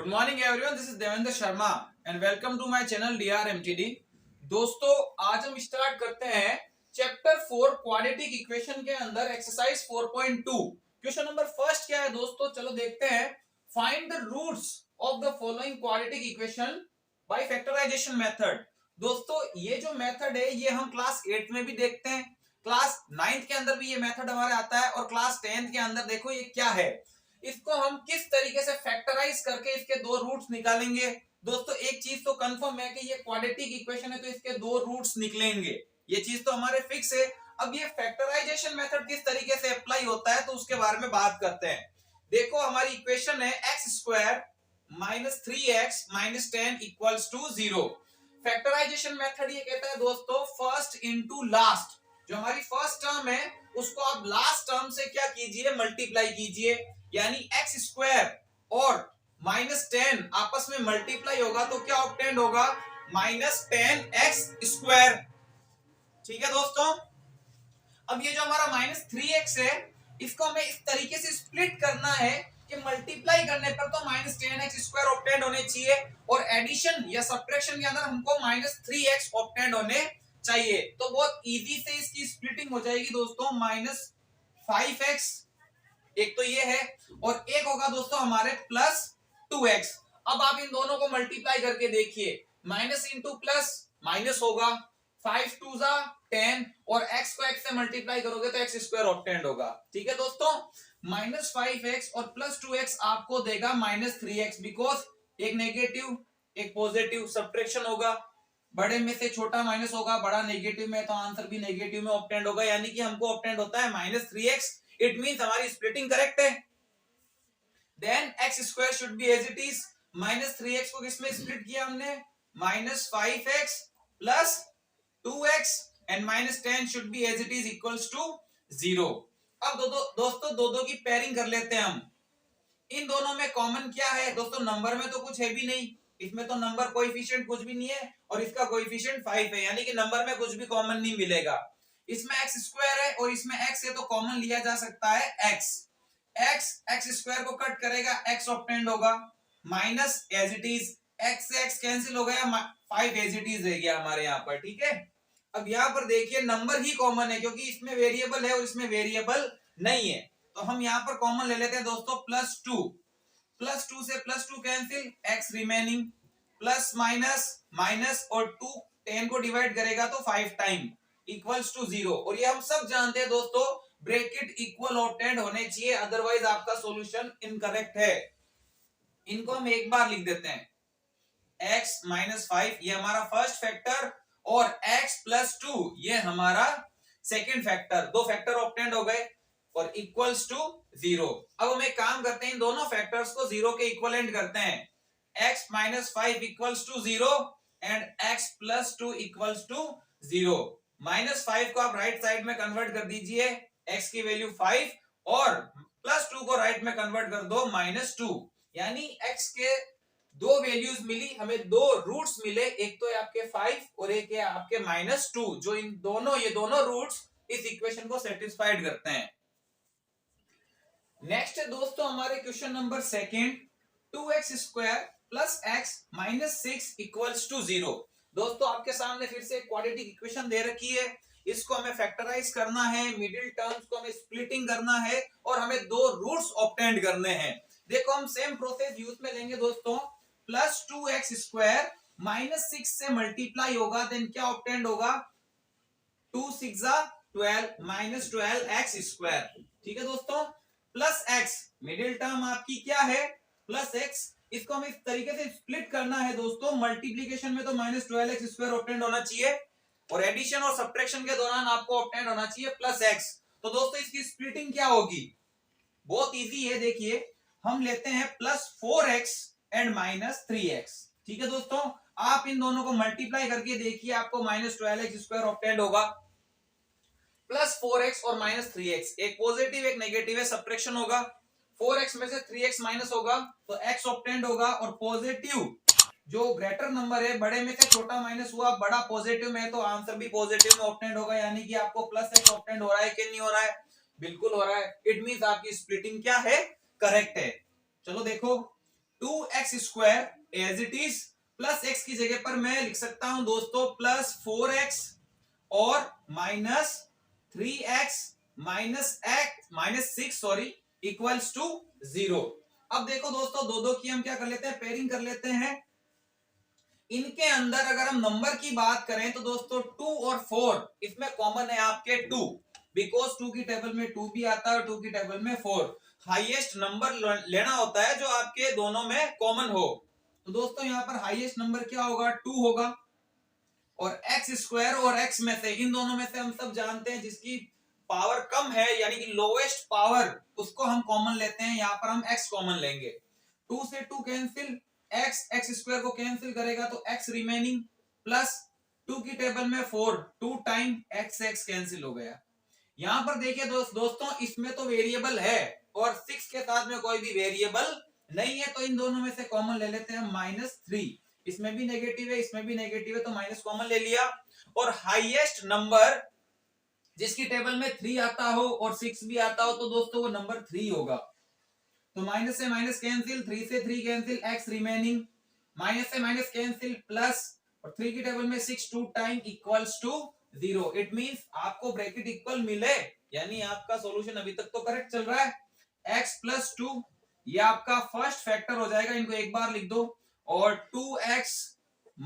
Good morning everyone, this is Devendra Sharma and welcome to my channel DRMTD। दोस्तों, आज हम start करते हैं चैप्टर 4 क्वाड्रेटिक इक्वेशन के अंदर एक्सरसाइज 4.2। क्वेश्चन नंबर फर्स्ट क्या है दोस्तों, चलो देखते हैं। Find the roots of the following quadratic equation by factorisation method. दोस्तों, ये जो मेथड है ये हम क्लास 8 में भी देखते हैं, क्लास 9th के अंदर भी ये मेथड हमारे आता है और क्लास 10th के अंदर देखो ये क्या है। इसको हम किस तरीके से फैक्टराइज करके इसके दो रूट्स निकालेंगे। दोस्तों, एक चीज तो कंफर्म है कि ये क्वाड्रेटिक इक्वेशन है तो इसके दो रूट्स निकलेंगे, ये चीज तो हमारे फिक्स है। अब ये फैक्टराइजेशन मेथड किस तरीके से अप्लाई होता है तो उसके बारे में बात करते हैं। देखो, हमारी इक्वेशन है x square minus 3x minus 10 equals to 0। Factorisation method ये कहता है दोस्तों फर्स्ट इनटू लास्ट। जो हमारी फर्स्ट टर्म है उसको आप लास्ट टर्म से क्या कीजिए, मल्टीप्लाई कीजिए। यानी एक्स स्क्वायर और माइनस 10 आपस में मल्टीप्लाई होगा तो क्या ऑब्टेंड होगा, माइनस 10x स्क्वायर। ठीक है दोस्तों, अब ये जो हमारा माइनस 3x है इसको हमें इस तरीके से स्प्लिट करना है कि मल्टीप्लाई करने पर तो माइनस 10x स्क्वायर ऑब्टेंड होने चाहिए और एडिशन या सब्ट्रैक्शन के अंदर हमको माइनस 3x ऑब्टेंड होने चाहिए। तो बहुत इजी से इसकी स्प्लिटिंग हो जाएगी दोस्तों, माइनस 5x एक तो ये है और एक होगा दोस्तों हमारे प्लस 2x। अब आप इन दोनों को मल्टीप्लाई करके देखिए, माइनस इंटू प्लस माइनस होगा, 5 टू जा 10 और x को x से मल्टीप्लाई करोगे तो x स्क्वायर ऑब्टेंड होगा। ठीक है दोस्तों, माइनस 5x और प्लस 2x आपको देगा माइनस 3x, बिकॉज एक नेगेटिव एक पॉजिटिव सब्ट्रैक्शन होगा, बड़े में से छोटा माइनस होगा, बड़ा नेगेटिव में तो आंसर भी नेगेटिव में ऑब्टेंड होगा, यानी कि हमको ऑब्टेंड होता है माइनस 3x। इट मींस हमारी स्प्लिटिंग करेक्ट है। Then x square should be as it is, minus 3x को किसमें स्प्लिट किया हमने, minus 5x plus 2x and minus 10 should be as it is equals to 0। अब दोस्तों दो की पेयरिंग कर लेते हैं हम। इन दोनों में कॉमन क्या है दोस्तों, नंबर में तो कुछ है भी नहीं, इसमें तो नंबर कोएफिशिएंट कुछ भी नहीं है और इसका कोएफिशिएंट 5 है, यानी कि नंबर में कुछ भी कॉमन नहीं मिलेगा। इसमें x स्क्वायर है और इसमें x है तो कॉमन लिया जा सकता है x स्क्वायर को कट करेगा x ऑब्टेंड होगा, minus as it is x से x कैंसिल हो गया, 5 एज इट इज रह गया हमारे यहाँ पर। ठीक है, अब यहाँ पर देखिए नंबर ही कॉमन है क्योंकि इसमें वेरिएबल है और इसमें वेरिएबल नहीं है, तो हम यहाँ पर कॉमन ले लेते हैं दोस्तों प्लस 2 से plus 2 cancel, x remaining, plus minus minus और 2 10 को डिवाइड करेगा तो 5 टाइम इक्वल्स टू 0। और ये हम सब जानते हैं दोस्तों ब्रैकेट इक्वल ऑब्टेंड होने चाहिए, अदरवाइज आपका सॉल्यूशन इनकरेक्ट है। इनको हम एक बार लिख देते हैं, x माइनस 5 ये हमारा फर्स्ट फैक्टर और x प्लस 2 ये हमारा सेकेंड फैक्टर, दो फैक्टर ऑब्टेंड हो गए और इक्वल्स टू 0। अब हम एक काम करते हैं, इन दोनों फैक्टर्स को 0 के इक्विवेलेंट करते हैं, x minus 5 equals to 0 and x plus 2 equals to 0। Minus 5 को आप राइट साइड में कन्वर्ट कर दीजिए, x की वैल्यू 5 और प्लस 2 को राइट में कन्वर्ट कर दो माइनस 2, यानी x के दो वैल्यूज मिली, हमें दो रूट्स मिले, एक तो है आपके 5 और एक है आपके माइनस 2, जो ये दोनों रूट्स इस इक्वेशन को सेटिस्फाइड करते हैं। नेक्स्ट है दोस्तों हमारे question number second, 2x square plus x minus 6 equals to 0। दोस्तों आपके सामने फिर से क्वाड्रेटिक इक्वेशन दे रखी है, इसको हमें फैक्टराइज करना है, मिडिल टर्म्स को हमें स्प्लिटिंग करना है और हमें दो रूट्स ऑब्टेंड करने हैं। देखो हम सेम प्रोसेस यूज में लेंगे दोस्तों, प्लस 2x स्क्वायर माइनस 6 से मल्टीप्लाई होगा, देन क्या ऑब्टेंड होगा, 2 6 12 माइनस 12x स्क्वायर। ठीक है दोस्तों, प्लस x मिडिल टर्म आपकी क्या है, प्लस x, इसको हमें इस तरीके से स्प्लिट करना है दोस्तों, मल्टीप्लीकेशन में तो माइनस 12x स्क्वायर ऑब्टेंड होना चाहिए और एडिशन और सब्ट्रैक्शन के दौरान आपको ऑब्टेंड होना चाहिए प्लस x। तो दोस्तों इसकी स्प्लिटिंग क्या होगी, बहुत इजी है, देखिए हम लेते हैं plus 4x and minus 3x। ठीक है दोस्तों, आप इन दोनों को मल्टीप्लाई करके देखिए, आपको माइनस 12x स्क्वायर ऑब्टेंड होगा, प्लस 4x और माइनस 3x, एक पॉजिटिव एक नेगेटिव है, सब्ट्रैक्शन होगा, 4x में से 3x माइनस होगा तो x ऑब्टेंड होगा और पॉजिटिव जो ग्रेटर नंबर है, बड़े में से छोटा माइनस हुआ, बड़ा पॉजिटिव में है तो आंसर भी पॉजिटिव में ऑब्टेंड होगा, यानी कि आपको प्लस x ऑब्टेंड हो रहा है कि नहीं हो रहा है, बिल्कुल हो रहा है। इट मींस आपकी स्प्लिटिंग क्या है, करेक्ट है। चलो देखो, 2x² as it is, plus x की जगह पर मैं लिख सकता हूं दोस्तों प्लस 4x और -3x -6 सॉरी इक्वल्स टू 0। अब देखो दोस्तों दो दो की हम क्या कर लेते हैं, पेयरिंग कर लेते हैं। इनके अंदर अगर हम नंबर की बात करें तो दोस्तों 2 और 4 इसमें कॉमन है आपके 2, बिकॉज 2 की टेबल में 2 भी आता है और 2 की टेबल में 4। हाईएस्ट नंबर लेना होता है जो आपके दोनों में कॉमन हो। तो दोस्तों यहाँ पर हाईएस्ट नंबर क्या होगा, 2 होगा। और x² और x में से, इन दोनों में से हम सब जानते हैं जिसकी पावर कम है यानी कि लोएस्ट पावर, उसको हम कॉमन लेते हैं। यहाँ पर हम x कॉमन लेंगे। 2 से 2 कैंसिल, x² को कैंसिल करेगा तो x रिमेनिंग, प्लस 2 की टेबल में 4, 2 टाइम x कैंसिल हो गया। यहां पर देखिए दोस्तों इसमें तो वेरिएबल है और 6 के साथ में कोई भी वेरिएबल नहीं है, तो इन दोनों में से कॉमन ले लेते हैं -3। इसमें भी नेगेटिव है, इसमें भी नेगेटिव है, तो माइनस कॉमन ले लिया। और हाईएस्ट नंबर जिसकी टेबल में 3 आता हो और 6 भी आता हो तो दोस्तों वो नंबर 3 होगा। तो माइनस से माइनस कैंसिल, 3 से 3 कैंसिल, x रिमेनिंग, माइनस से माइनस कैंसिल, प्लस और 3 की टेबल में 6, 2 time equals to 0। It means आपको ब्रैकेट इक्वल मिले यानी आपका सॉल्यूशन अभी तक तो करेक्ट चल रहा है। x + 2 ये आपका फर्स्ट फैक्टर हो जाएगा, इनको एक बार लिख दो, और 2x -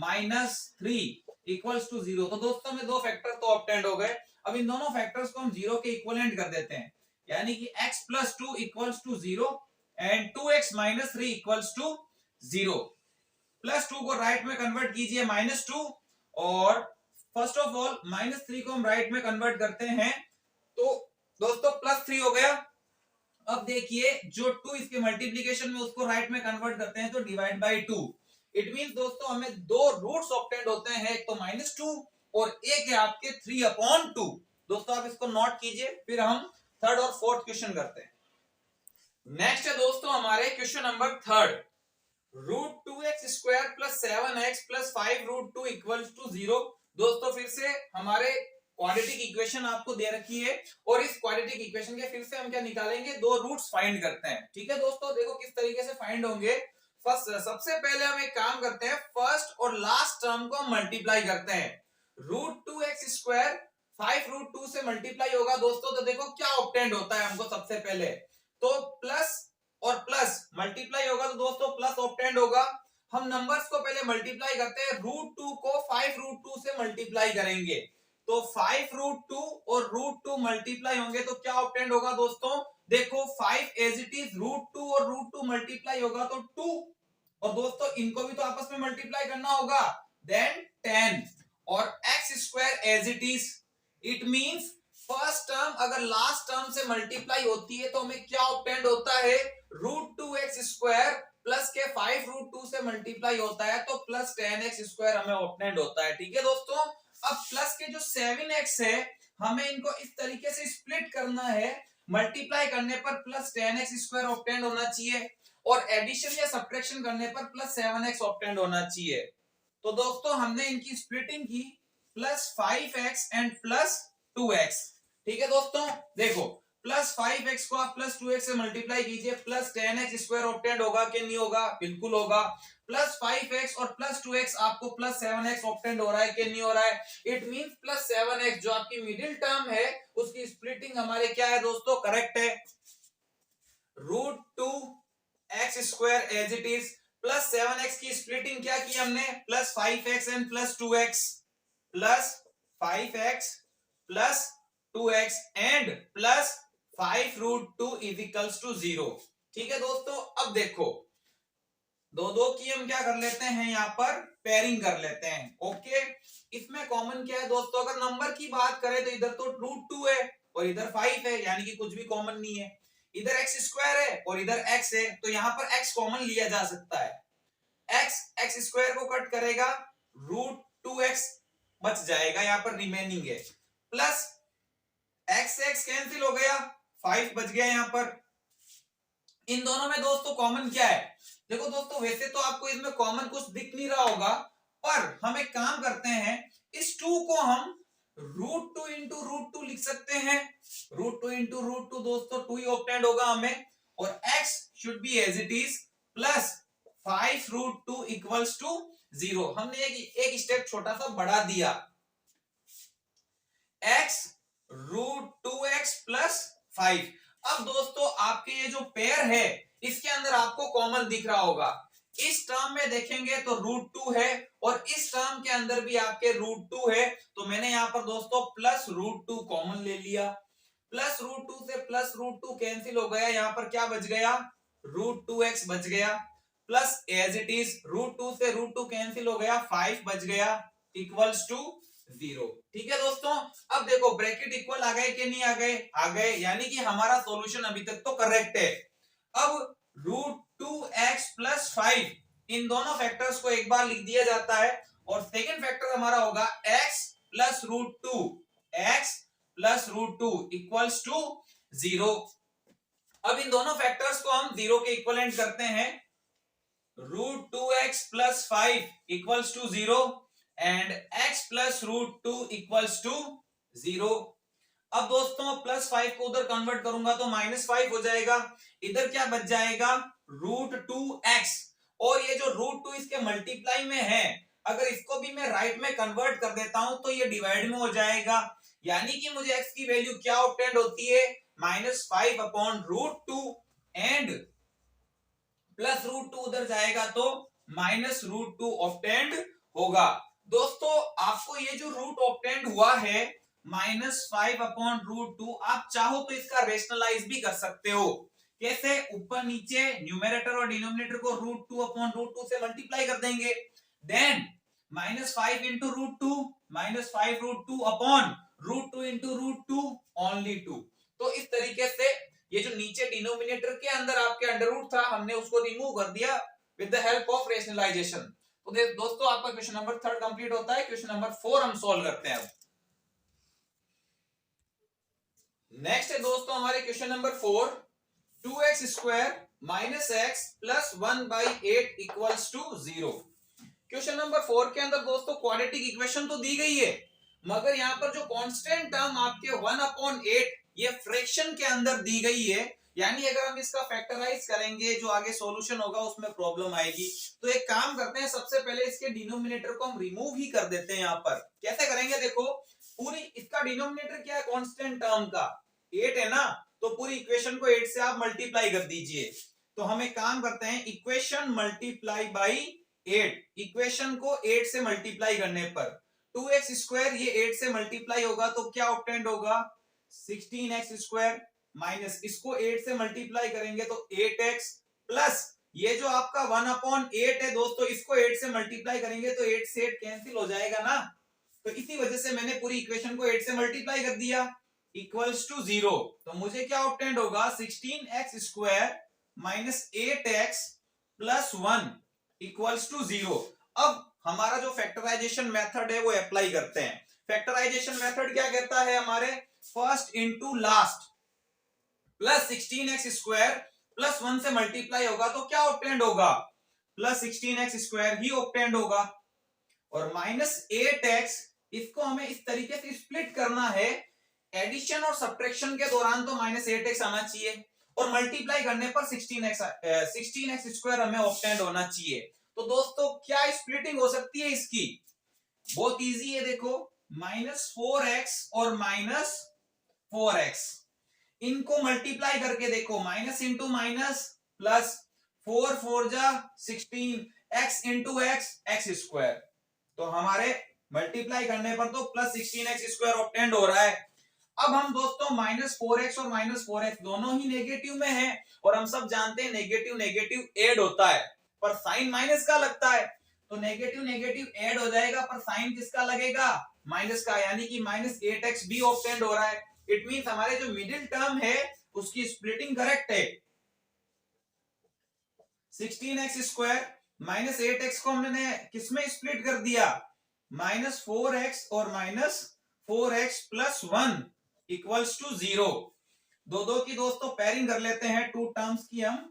3 इक्वल्स टू 0। तो दोस्तों में दो फैक्टर तो ऑब्टेंड हो गए। अब इन दोनों फैक्टर्स को हम 0 के इक्विवेलेंट कर देते हैं, यानी कि x + 2 equals to 0 and 2x - 3 equals to 0। +2 को राइट में कन्वर्ट कीजिए -2, और फर्स्ट ऑफ ऑल -3 को हम राइट में कन्वर्ट करते हैं तो दोस्तों +3 हो गया। अब देखिए जो 2 इसके मल्टीप्लीकेशन में उसको राइट में कन्वर्ट करते हैं तो डिवाइड बाय 2। इट मींस दोस्तों हमें दो रूट्स ऑब्टेंड होते हैं, एक तो -2 और एक है आपके 3/2। दोस्तों आप इसको नोट कीजिए, फिर हम थर्ड और फोर्थ क्वेश्चन करते हैं। नेक्स्ट है दोस्तों हमारे question number third, √2x² + 7x + 5√2 = 0। दोस्तों फिर से हमारे क्वाड्रेटिक इक्वेशन आपको दे रखी है और इस क्वाड्रेटिक इक्वेशन के फिर से हम क्या निकालेंगे, दो रूट्स फाइंड करते हैं। ठीक है दोस्तों, देखो किस तरीके से फाइंड होंगे। फर्स्ट सबसे पहले हम एक काम करते हैं, फर्स्ट और लास्ट टर्म को हम मल्टीप्लाई करते हैं। √2x² 5√2 से मल्टीप्लाई होगा दोस्तों, तो देखो क्या ऑब्टेंड होता है हमको। सबसे पहले तो प्लस और प्लस मल्टीप्लाई होगा तो दोस्तों प्लस ऑब्टेंड होगा। हम नंबर्स को पहले मल्टीप्लाई करते हैं, √2 को 5√2 से मल्टीप्लाई करेंगे तो 5√2 और √2 मल्टीप्लाई होंगे तो क्या ऑब्टेंड होगा दोस्तों, देखो 5 एज इट इज, √2 और √2 मल्टीप्लाई होगा तो 2, और दोस्तों इनको भी तो आपस में मल्टीप्लाई करना होगा, देन 10 और x² as it is. It means first term अगर लास्ट टर्म से मल्टीप्लाई होती है तो हमें क्या ऑब्टेंड होता है, √2x² प्लस के 5√2 से मल्टीप्लाई होता है तो प्लस 10x² हमें ऑब्टेंड होता है। ठीक है दोस्तों, अब प्लस के जो 7x है हमें इनको इस तरीके से स्प्लिट करना है, मल्टीप्लाई करने पर प्लस 10x² ऑब्टेंड होना चाहिए और एडिशन या सब्ट्रैक्शन करने पर प्लस 7x ऑब्टेंड होना चाहिए। तो दोस्तों हमने इनकी स्प्लिटिंग की, plus 5x and plus 2x। ठीक है दोस्तों, देखो प्लस 5x को आप प्लस 2x से मल्टीप्लाई कीजिए, प्लस 10x² ऑब्टेंड होगा कि नहीं होगा, बिल्कुल होगा। प्लस 5x और प्लस 2x आपको प्लस 7x ऑब्टेंड हो रहा है कि नहीं हो रहा है। इट मींस प्लस 7x जो आपकी मिडिल टर्म है उसकी स्प्लिटिंग हमारे क्या है दोस्तों, करेक्ट है। √2x² as it is, plus 7x की स्प्लिटिंग क्या की हमने, plus 5x and plus 2x, plus 5x plus 2x and plus 5√2 = 0। ठीक है दोस्तों, अब देखो दो दो की हम क्या कर लेते हैं, यहाँ पर पेयरिंग कर लेते हैं। ओके, इसमें कॉमन क्या है दोस्तों, अगर नंबर की बात करें तो इधर तो √2 है और इधर 5 है, यानी कि कुछ भी कॉमन नहीं है। इधर x² है और इधर x है, तो यहाँ पर x कॉमन लिया जा सकता है। x² को कट करेगा, √2x बच जाएगा, यहाँ पर रिमेनिंग है, प्लस x से x कैंसिल हो गया, 5 बच गया यहाँ पर। इन दोनों में दोस्तों कॉमन क्या है, देखो दोस्तों वैसे तो आपको इसमें कॉमन कुछ दिख नहीं रहा होगा, पर हम एक काम करते हैं, इस 2 को हम √2 × √2 लिख सकते हैं। √2 × √2 दोस्तों 2 ही ऑब्टेंड होगा हमें, और x should be as it is, plus 5√2 equals to 0। हमने एक स्टेप छोटा सा बढ़ा दिया, x√2x प्लस 5। अब दोस्तों आपके ये जो पेयर है इसके अंदर आपको कॉमन दिख रहा होगा, इस टर्म में देखेंगे तो √2 है और इस टर्म के अंदर भी आपके √2 है, तो मैंने यहां पर दोस्तों प्लस √2 कॉमन ले लिया। प्लस √2 से प्लस √2 कैंसिल हो गया, यहां पर क्या बच गया, √2x बच गया, प्लस एज इट इज √2 से √2 कैंसिल हो गया, 5 बच गया, इक्वल्स टू 0। ठीक है दोस्तों, अब देखो ब्रैकेट इक्वल आ गए कि नहीं आ गए, आ गए, यानी कि हमारा सॉल्यूशन अभी तक तो करेक्ट है। अब √2x प्लस 5 इन दोनों फैक्टर्स को एक बार लिख दिया जाता है और सेकेंड फैक्टर हमारा होगा x plus √2, x plus √2 equals to 0। अब इन दोनों फैक्टर्स को हम 0 के इक्वलेंट करते हैं, √2x plus 5 equals to 0 and x plus √2 equals to 0। अब दोस्तों प्लस 5 को उधर कन्वर्ट करूंगा तो -5 हो जाएगा, इधर क्या बच जाएगा, √2x, और ये जो √2 इसके मल्टीप्लाई में है, अगर इसको भी मैं राइट में कन्वर्ट कर देता हूं तो ये डिवाइड में हो जाएगा, यानी कि मुझे x की वैल्यू क्या ऑब्टेंड होती है, -5 अपॉन √2 एंड प्लस √2 उधर जाएगा तो -√2 ऑब्टेंड होगा। दोस्तों आपको ये जो रूट ऑब्टेंड हुआ है -5 अपॉन √2, आप चाहो तो इसका रेशनलाइज भी कर सकते हो। कैसे, ऊपर नीचे न्यूमरेटर और डिनोमिनेटर को √2 अपॉन √2 से मल्टीप्लाई कर देंगे, then -5 into √2, -5√2 upon √2 into √2 only 2। तो इस तरीके से ये जो नीचे डिनोमिनेटर के अंदर आपके अंडर रूट था, हमने उसको रिमूव कर दिया with the help of rationalisation. तो दोस्तों आपका क्वेश्चन नंबर 3 कंप्लीट होता है। क्वेश्चन नंबर 4 हम सॉल्व करते हैं। नेक्स्ट है दोस्तों हमारे question number 4, 2x square minus x plus 1/8 equals to 0। Question number 4 के अंदर दोस्तों क्वाड्रेटिक इक्वेशन तो दी गई है, मगर यहाँ पर जो कांस्टेंट टर्म आपके 1/8 ये फ्रैक्शन के अंदर दी गई है, यानी अगर हम इसका फैक्टराइज करेंगे जो आगे सॉल्यूशन होगा उसमें प्रॉब्लम आएगी। तो एक काम करते हैं, सबसे पहले इसके डिनोमिनेटर को हम रिमूव ही कर देते हैं। यहाँ पर कैसे करेंगे, देखो पूरी इसका डिनोमिनेटर क्या है, कांस्टेंट टर्म का 8 है ना, तो पूरी इक्वेशन को 8 से आप मल्टीप्लाई कर दीजिए। तो हम एक काम करते हैं, इक्वेशन मल्टीप्लाई बाई 8, इक्वेशन को 8 से मल्टीप्लाई करने पर 2x स्क्वायर ये 8 से मल्टीप्लाई होगा तो क्या ऑब्टेंड होगा, 16x स्क्वायर, माइनस इसको 8 से मल्टीप्लाई करेंगे तो 8x, प्लस ये जो आपका 1/8 है दोस्तों, इसको 8 से मल्टीप्लाई करेंगे तो 8 से 8 कैंसिल हो जाएगा ना, तो इसी वजह से मैंने पूरी इक्वेशन को 8 से मल्टीप्लाई कर दिया, इक्वल्स टू 0। तो मुझे क्या ऑब्टेंड होगा, 16x square minus 8x plus 1 equals to 0। अब हमारा जो फैक्टराइजेशन मेथड है वो अप्लाई करते हैं। फैक्टराइजेशन मेथड क्या कहता है, हमारे first into last plus 16x square plus 1 से मल्टीप्लाई होगा तो क्या ऑब्टेंड होगा, प्लस 16x स्क्वायर ही ऑब्टेंड होगा, और माइनस 8x इसको हमें इस तरीके से स्प्लिट करना है, एडिशन और सब्ट्रैक्शन के दौरान तो -8x आना चाहिए और मल्टीप्लाई करने पर 16x स्क्वायर हमें ऑब्टेंड होना चाहिए। तो दोस्तों क्या स्प्लिटिंग हो सकती है इसकी, बहुत इजी है, देखो -4x और -4x इनको मल्टीप्लाई करके देखो, माइनस इंटू माइनस प्लस 4 4 जा 16, x इंटू एक्स स्क्वायर, तो हमारे मल्टीप्लाई करने पर तो प्लस 16x स्क्वायर ऑब्टेंड हो रहा है। अब हम दोस्तों -4x और -4x दोनों ही नेगेटिव में है और हम सब जानते हैं नेगेटिव नेगेटिव ऐड होता है पर साइन माइनस का लगता है, तो नेगेटिव नेगेटिव ऐड हो जाएगा पर साइन किसका लगेगा, माइनस का, यानी कि -8x भी ऑब्टेंड हो रहा है। इट मींस हमारे जो मिडिल टर्म है उसकी स्प्लिटिंग करेक्ट है। 16x स्क्वायर -8x को हमने किसमें स्प्लिट कर दिया, -4x और -4x प्लस 1 इक्वल्स टू 0। दो की दोस्तों पेयरिंग कर लेते हैं, टू टर्म्स की हम,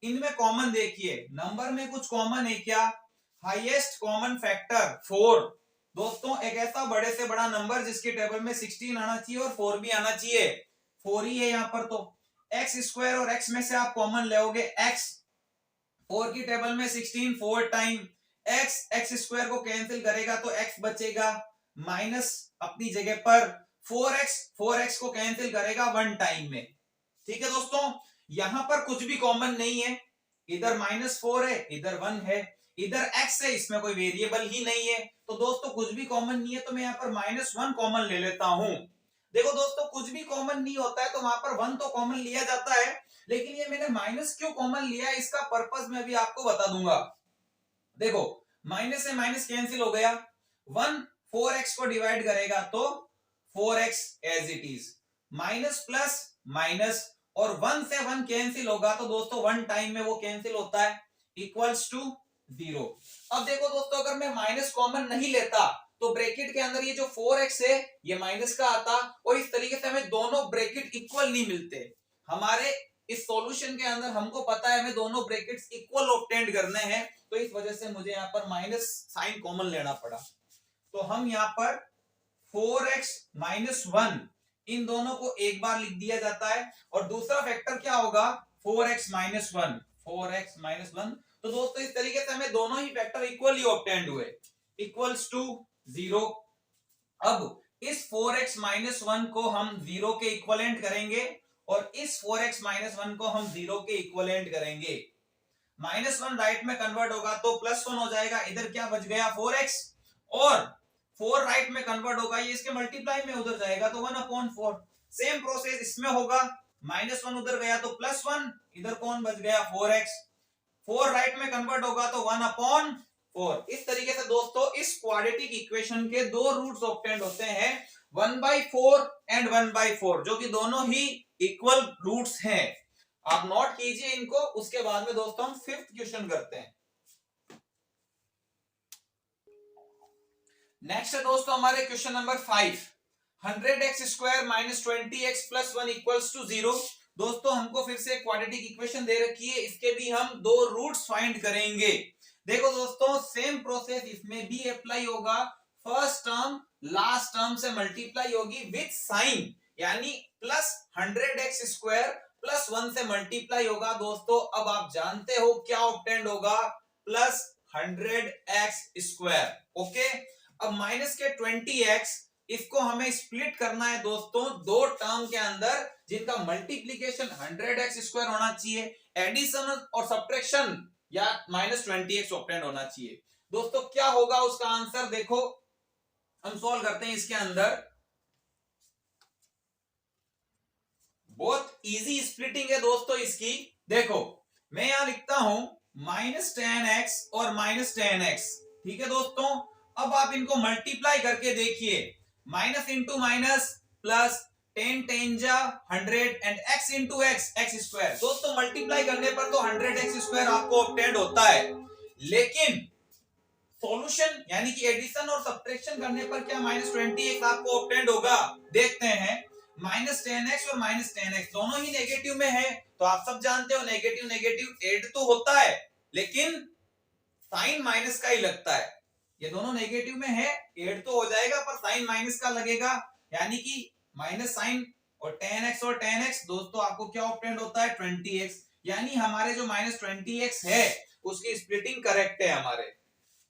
इनमें कॉमन देखिए, नंबर में कुछ कॉमन है क्या, हाईएस्ट कॉमन फैक्टर 4। दोस्तों एक ऐसा बड़े से बड़ा नंबर जिसके टेबल में 16 आना चाहिए और 4 भी आना चाहिए, 4 ही है यहाँ पर, तो x स्क्वायर और x में से आप कॉमन लोगे x, 4 की टेबल में 16 4 टाइम, एक्स स्क्वायर को कैंसिल करेगा तो एक्स बचेगा, माइनस अपनी जगह पर 4x को कैंसिल करेगा 1 टाइम में। ठीक है दोस्तों, यहां पर कुछ भी कॉमन नहीं है, इधर -4 है, इधर 1 है, इधर x है, इसमें कोई वेरिएबल ही नहीं है, तो दोस्तों कुछ भी कॉमन नहीं है, तो मैं यहां पर -1 कॉमन ले लेता हूं। देखो दोस्तों, कुछ भी कॉमन नहीं होता है तो वहां पर 1 तो कॉमन लिया जाता है, लेकिन ये मैंने माइनस क्यों कॉमन लिया है, इसका पर्पस मैं भी आपको बता दूंगा। देखो, माइनस से माइनस कैंसिल हो गया, 1 4x को डिवाइड करेगा तो 4x as it is, minus plus minus, और 1 से 1 कैंसिल होगा तो दोस्तों 1 टाइम में वो कैंसिल होता है, इक्वल्स टू 0। अब देखो दोस्तों, अगर मैं माइनस कॉमन नहीं लेता तो ब्रैकेट के अंदर ये जो 4x है ये माइनस का आता, और इस तरीके से हमें दोनों ब्रैकेट इक्वल नहीं मिलते। हमारे इस सॉल्यूशन के अंदर हमको पता है हमें दोनों ब्रैकेट्स इक्वल ऑब्टेन करने हैं, तो इस वजह से मुझे यहाँ पर माइनस साइन कॉमन लेना पड़ा। तो हम यहाँ पर 4x माइनस 1 इन दोनों को एक बार लिख दिया जाता है, और दूसरा फैक्टर क्या होगा 4x माइनस 1, 4x माइनस 1। तो दोस्तों इस तरीके से हमें दोनों ही फैक्टर इक्वली ऑब्टेन्ड हुए, इक्वल्स टू 0। अब इस 4x माइनस 1 को हम 0 के इक्वलेंट करेंगे, और इस 4x माइनस 1 को हम 0 के इक्वलेंट करेंगे। -1 राइट में कन्वर्ट होगा तो +1 हो जाएगा, इधर क्या बच गया 4x, और 4 राइट में कन्वर्ट होगा, ये इसके मल्टीप्लाई में उधर जाएगा तो 1/4। सेम प्रोसेस इसमें होगा, -1 उधर गया तो +1, इधर कौन बच गया 4x, 4 राइट में कन्वर्ट होगा तो 1/4। इस तरीके से दोस्तों इस क्वाड्रेटिक इक्वेशन के दो रूट्स ऑब्टेन्ड होते हैं, 1/4 एंड 1/4, जो कि दोनों ही इक्वल रूट्स हैं। आप नोट कीजिए इनको, उसके बाद में दोस्तों हम 5th क्वेश्चन करते हैं। नेक्स्ट है दोस्तों हमारे question number 5, 100x square minus 20x plus 1 equals to 0। दोस्तों हमको फिर से क्वाड्रेटिक इक्वेशन दे रखी है, इसके भी हम दो रूट्स फाइंड करेंगे। देखो दोस्तों, सेम प्रोसेस इसमें भी अप्लाई होगा, फर्स्ट टर्म लास्ट टर्म से मल्टीप्लाई होगी विथ साइन, यानी प्लस 100x स्क्वायर प्लस 1 से मल्टीप्लाई होगा। दोस्तों अब आप जानते हो क्या ऑब्टेन्ड होगा, प्लस 100x स्क्वायर। ओके, अब माइनस के 20x, इसको हमें स्प्लिट करना है दोस्तों दो टर्म के अंदर, जिनका मल्टीप्लीकेशन 100x स्क्वायर होना चाहिए, एडिशन और सब्ट्रैक्शन या -20x ऑब्टेन्ड होना चाहिए। दोस्तों क्या होगा उसका आंसर, देखो हम सॉल्व करते हैं। इसके अंदर बहुत इजी स्प्लिटिंग है दोस्तों इसकी। देखो मैं यहां लिखता हूं -10x और -10x, ठीक है दोस्तों। अब आप इनको मल्टीप्लाई करके देखिए, माइनस इंटू माइनस प्लस 10 10 जा 100 and x into x square. दोस्तों मल्टीप्लाई करने पर तो 100x स्क्वायर आपको ऑब्टेन्ड होता है, लेकिन सॉल्यूशन यानी कि एडिशन और सब्ट्रैक्शन करने पर क्या -20x आपको ऑब्टेन्ड होगा, देखते हैं। -10x और -10x दोनों ही नेगेटिव में है, तो आप सब जानते हो नेगेटिव नेगेटिव ऐड तो होता है, लेकिन साइन माइनस का ही लगता है। ये दोनों नेगेटिव में है, ऐड तो हो जाएगा पर साइन माइनस का लगेगा, यानी कि माइनस साइन और 10x दोस्तों आपको क्या ऑब्टेन्ड होता है 20x, यानी हमारे जो -20x है उसकी स्प्लिटिंग करेक्ट है। हमारे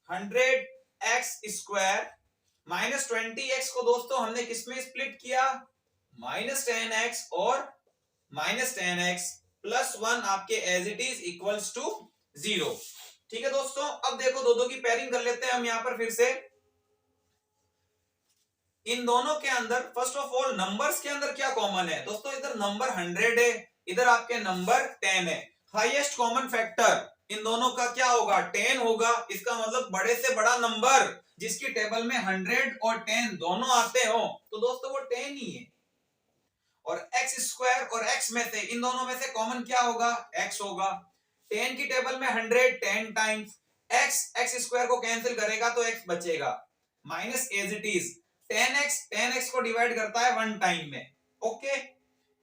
100x स्क्वायर -20x को दोस्तों हमने किसमें स्प्लिट किया, -10x और -10x प्लस 1 आपके as it is equals to 0। ठीक है दोस्तों, अब देखो दो की पेयरिंग कर लेते हैं हम यहां पर फिर से। इन दोनों के अंदर फर्स्ट ऑफ ऑल नंबर्स के अंदर क्या कॉमन है दोस्तों, इधर नंबर 100 है, इधर आपके नंबर 10 है। हाईएस्ट कॉमन फैक्टर इन दोनों का क्या होगा 10 होगा, इसका मतलब बड़े से बड़ा नंबर जिसकी टेबल में 100 और 10 दोनों आते हो तो दोस्तों वो 10 ही है। और x स्क्वायर और x में से इन दोनों में से कॉमन क्या होगा x होगा। 10 की टेबल में 100 10 टाइम्स x स्क्वायर को कैंसिल करेगा तो x बचेगा, minus as it is 10x को डिवाइड करता है 1 टाइम में। ओके,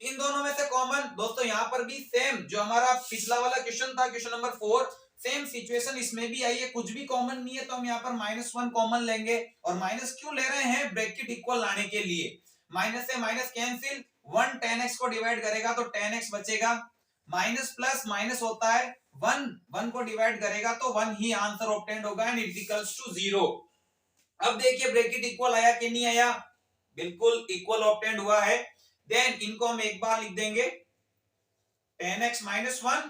इन दोनों में से कॉमन दोस्तों यहां पर भी सेम जो हमारा पिछला वाला क्वेश्चन था, क्वेश्चन नंबर 4, सेम सिचुएशन इसमें भी आई है, कुछ भी कॉमन नहीं है तो हम यहाँ पर -1 कॉमन लेंगे। और माइनस क्यों ले रहे हैं, ब्रैकेट इक्वल लाने के लिए। माइनस से माइनस कैंसिल, 1 10x को डिवाइड करेगा तो 10x बचेगा, माइनस प्लस माइनस होता है 1 को डिवाइड करेगा तो 1 ही आंसर ऑब्टेंड होगा एंड इट इक्वल्स टू 0। अब देखिए ब्रैकेट इक्वल आया कि नहीं आया, बिल्कुल इक्वल ऑब्टेंड हुआ है। देन इनको हम एक बार लिख देंगे 10x माइनस 1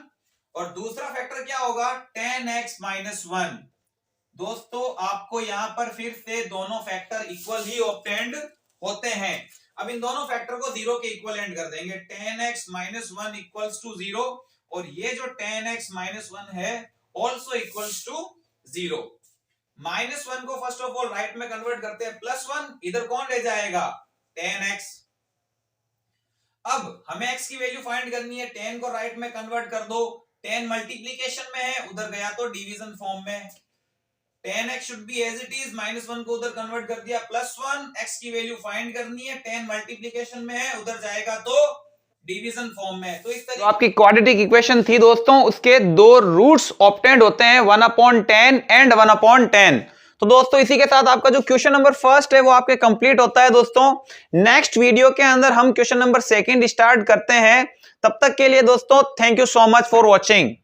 और दूसरा फैक्टर क्या होगा 10x माइनस 1। दोस्तों आपको यहां पर फिर से दोनों फैक्टर इक्वल ही ऑब्टेंड होते हैं। अब इन दोनों फैक्टर को 0 के इक्वलेंट कर देंगे 10x माइनस 1 इक्वल्स टू 0 और ये जो 10x माइनस 1 है ऑल्सो इक्वल्स टू 0। माइनस 1 को फर्स्ट ऑफ ऑल राइट में कन्वर्ट करते हैं प्लस 1, इधर कौन रह जाएगा 10x। अब हमें x की वैल्यू फाइंड करनी है, 10 को राइट में कन्वर्ट कर दो, 10 मल्टीप्लीकेशन में है उधर गया तो डिवीजन फॉर्म में, 10x should be as it is, minus 1 को उधर कन्वर्ट कर दिया प्लस 1, x की वैल्यू फाइंड करनी है, 10 मल्टीप्लीकेशन में है उधर जाएगा तो डिवीजन फॉर्म में। तो इस तरीके आपकी क्वाड्रेटिक इक्वेशन थी दोस्तों, उसके दो रूट्स ऑब्टेंड होते हैं 1/10 एंड 1/10। तो दोस्तों इसी के साथ आपका जो क्वेश्चन नंबर फर्स्ट है वो आपके कंप्लीट होता है। दोस्तों नेक्स्ट वीडियो के अंदर हम क्वेश्चन नंबर सेकंड स्टार्ट करते हैं। तब तक के लिए दोस्तों thank you so much for watching.